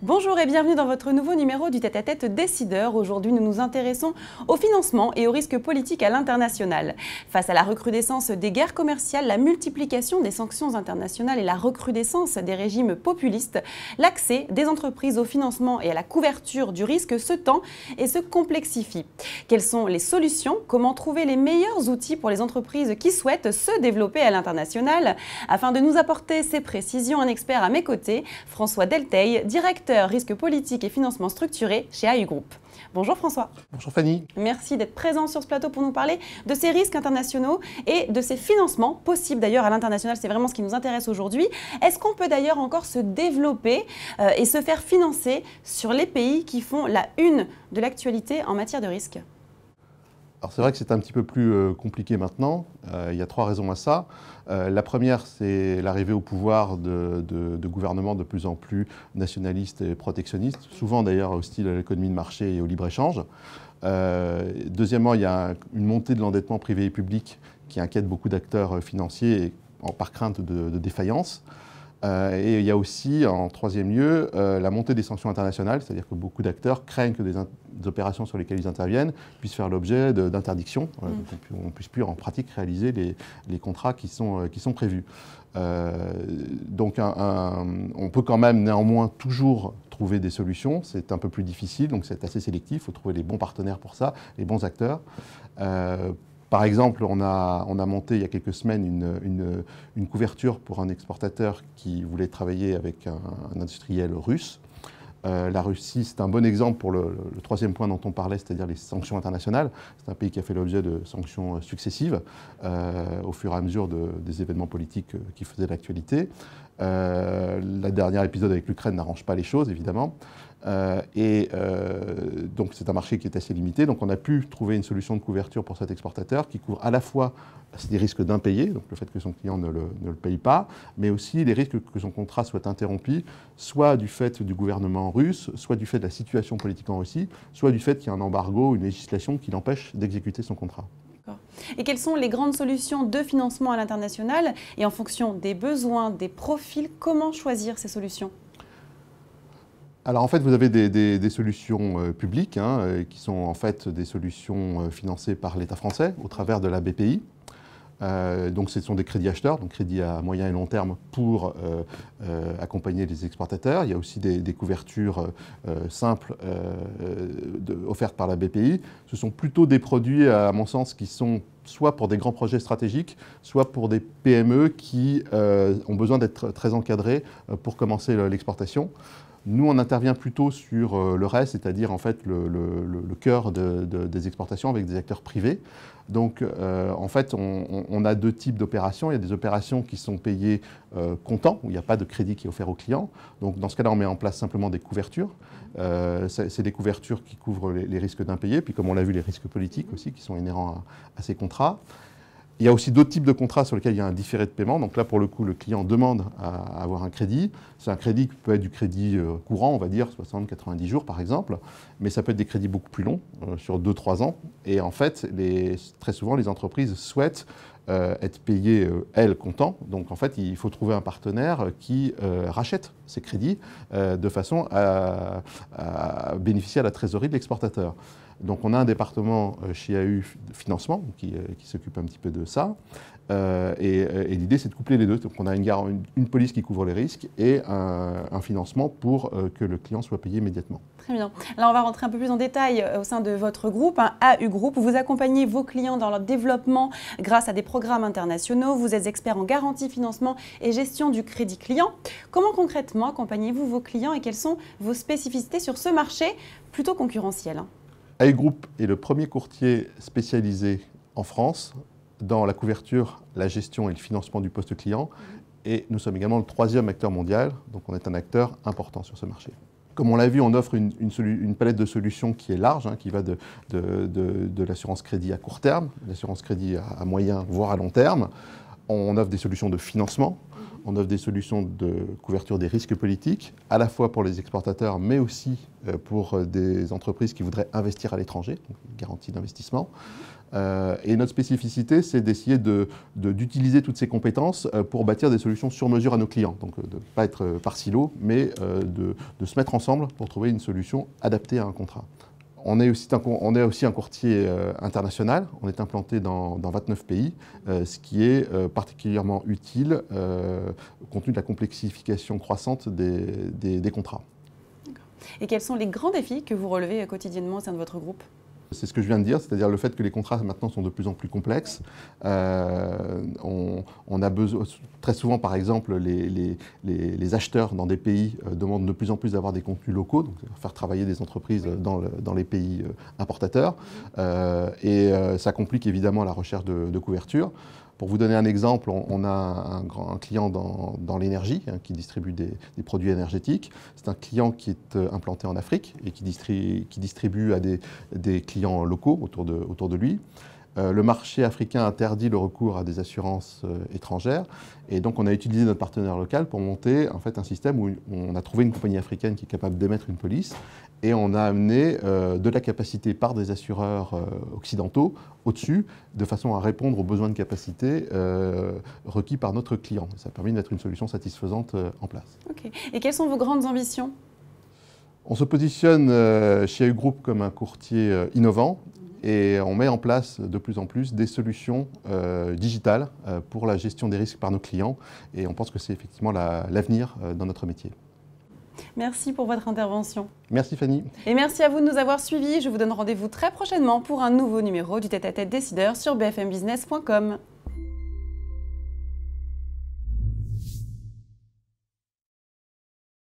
Bonjour et bienvenue dans votre nouveau numéro du Tête-à-Tête Décideur. Aujourd'hui, nous nous intéressons au financement et aux risques politiques à l'international. Face à la recrudescence des guerres commerciales, la multiplication des sanctions internationales et la recrudescence des régimes populistes, l'accès des entreprises au financement et à la couverture du risque se tend et se complexifie. Quelles sont les solutions? Comment trouver les meilleurs outils pour les entreprises qui souhaitent se développer à l'international? Afin de nous apporter ces précisions, un expert à mes côtés, François Delteil, directeur risque politique et financement structuré chez AU Group. Bonjour François. Bonjour Fanny. Merci d'être présent sur ce plateau pour nous parler de ces risques internationaux et de ces financements possibles d'ailleurs à l'international. C'est vraiment ce qui nous intéresse aujourd'hui. Est-ce qu'on peut d'ailleurs encore se développer et se faire financer sur les pays qui font la une de l'actualité en matière de risque? Alors c'est vrai que c'est un petit peu plus compliqué maintenant. Il y a trois raisons à ça. La première, c'est l'arrivée au pouvoir de gouvernements de plus en plus nationalistes et protectionnistes, souvent d'ailleurs hostiles à l'économie de marché et au libre-échange. Deuxièmement, il y a une montée de l'endettement privé et public qui inquiète beaucoup d'acteurs financiers par crainte de défaillance. Et il y a aussi, en troisième lieu, la montée des sanctions internationales, c'est-à-dire que beaucoup d'acteurs craignent que des opérations sur lesquelles ils interviennent puissent faire l'objet d'interdictions, qu'on ne puisse plus en pratique réaliser les contrats qui sont prévus. Donc on peut quand même néanmoins toujours trouver des solutions, c'est un peu plus difficile, donc c'est assez sélectif, il faut trouver les bons partenaires pour ça, les bons acteurs. Par exemple, on a monté il y a quelques semaines une couverture pour un exportateur qui voulait travailler avec un industriel russe. La Russie, c'est un bon exemple pour le troisième point dont on parlait, c'est-à-dire les sanctions internationales. C'est un pays qui a fait l'objet de sanctions successives au fur et à mesure des événements politiques qui faisaient l'actualité. Le dernier épisode avec l'Ukraine n'arrange pas les choses, évidemment. Donc c'est un marché qui est assez limité. Donc on a pu trouver une solution de couverture pour cet exportateur qui couvre à la fois des risques d'impayés, donc le fait que son client ne le paye pas, mais aussi les risques que son contrat soit interrompu, soit du fait du gouvernement russe, soit du fait de la situation politique en Russie, soit du fait qu'il y a un embargo, une législation qui l'empêche d'exécuter son contrat. Et quelles sont les grandes solutions de financement à l'international? Et en fonction des besoins, des profils, comment choisir ces solutions? Alors en fait, vous avez des solutions publiques qui sont en fait des solutions financées par l'État français au travers de la BPI. Donc ce sont des crédits acheteurs, donc crédits à moyen et long terme pour accompagner les exportateurs. Il y a aussi des couvertures simples offertes par la BPI. Ce sont plutôt des produits, à mon sens, qui sont soit pour des grands projets stratégiques, soit pour des PME qui ont besoin d'être très encadrés pour commencer l'exportation. Nous, on intervient plutôt sur le reste, c'est-à-dire en fait le cœur des exportations avec des acteurs privés. Donc, en fait, on a deux types d'opérations. Il y a des opérations qui sont payées comptant, où il n'y a pas de crédit qui est offert aux clients. Donc, dans ce cas-là, on met en place simplement des couvertures. C'est des couvertures qui couvrent les risques d'impayés, puis comme on l'a vu, les risques politiques aussi, qui sont inhérents à ces contrats. Il y a aussi d'autres types de contrats sur lesquels il y a un différé de paiement. Donc là, pour le coup, le client demande à avoir un crédit. C'est un crédit qui peut être du crédit courant, on va dire 60-90 jours par exemple, mais ça peut être des crédits beaucoup plus longs, sur 2-3 ans. Et en fait, très souvent, les entreprises souhaitent être payées, elles, comptant. Donc en fait, il faut trouver un partenaire qui rachète ces crédits de façon à bénéficier à la trésorerie de l'exportateur. Donc on a un département chez AU Financement qui s'occupe un petit peu de ça. Et l'idée, c'est de coupler les deux. Donc on a une police qui couvre les risques et un financement pour que le client soit payé immédiatement. Très bien. Alors on va rentrer un peu plus en détail au sein de votre groupe, AU Group. Vous accompagnez vos clients dans leur développement grâce à des programmes internationaux. Vous êtes expert en garantie, financement et gestion du crédit client. Comment concrètement accompagnez-vous vos clients et quelles sont vos spécificités sur ce marché plutôt concurrentiel? AU Group est le premier courtier spécialisé en France dans la couverture, la gestion et le financement du poste client. Et nous sommes également le troisième acteur mondial, donc on est un acteur important sur ce marché. Comme on l'a vu, on offre une palette de solutions qui est large, qui va de l'assurance crédit à court terme, l'assurance crédit à moyen voire à long terme, On offre des solutions de financement, on offre des solutions de couverture des risques politiques, à la fois pour les exportateurs, mais aussi pour des entreprises qui voudraient investir à l'étranger, garantie d'investissement. Et notre spécificité, c'est d'essayer d'utiliser toutes ces compétences pour bâtir des solutions sur mesure à nos clients. Donc de ne pas être par silo, mais de se mettre ensemble pour trouver une solution adaptée à un contrat. On est aussi un courtier international, on est implanté dans 29 pays, ce qui est particulièrement utile compte tenu de la complexification croissante des contrats. Et quels sont les grands défis que vous relevez quotidiennement au sein de votre groupe ? C'est ce que je viens de dire, c'est-à-dire le fait que les contrats maintenant sont de plus en plus complexes. On a besoin, très souvent par exemple, les acheteurs dans des pays demandent de plus en plus d'avoir des contenus locaux, donc faire travailler des entreprises dans les pays importateurs. Et ça complique évidemment la recherche de couverture. Pour vous donner un exemple, on a un client dans l'énergie qui distribue des produits énergétiques. C'est un client qui est implanté en Afrique et qui distribue à des clients locaux autour de lui. Le marché africain interdit le recours à des assurances étrangères et donc on a utilisé notre partenaire local pour monter en fait un système où on a trouvé une compagnie africaine qui est capable d'émettre une police et on a amené de la capacité par des assureurs occidentaux au-dessus de façon à répondre aux besoins de capacité requis par notre client. Ça a permis de mettre une solution satisfaisante en place. Okay. Et quelles sont vos grandes ambitions ? On se positionne chez AU Group comme un courtier innovant. Et on met en place de plus en plus des solutions digitales pour la gestion des risques par nos clients. Et on pense que c'est effectivement l'avenir dans notre métier. Merci pour votre intervention. Merci Fanny. Et merci à vous de nous avoir suivis. Je vous donne rendez-vous très prochainement pour un nouveau numéro du Tête-à-Tête Décideur sur bfmbusiness.com.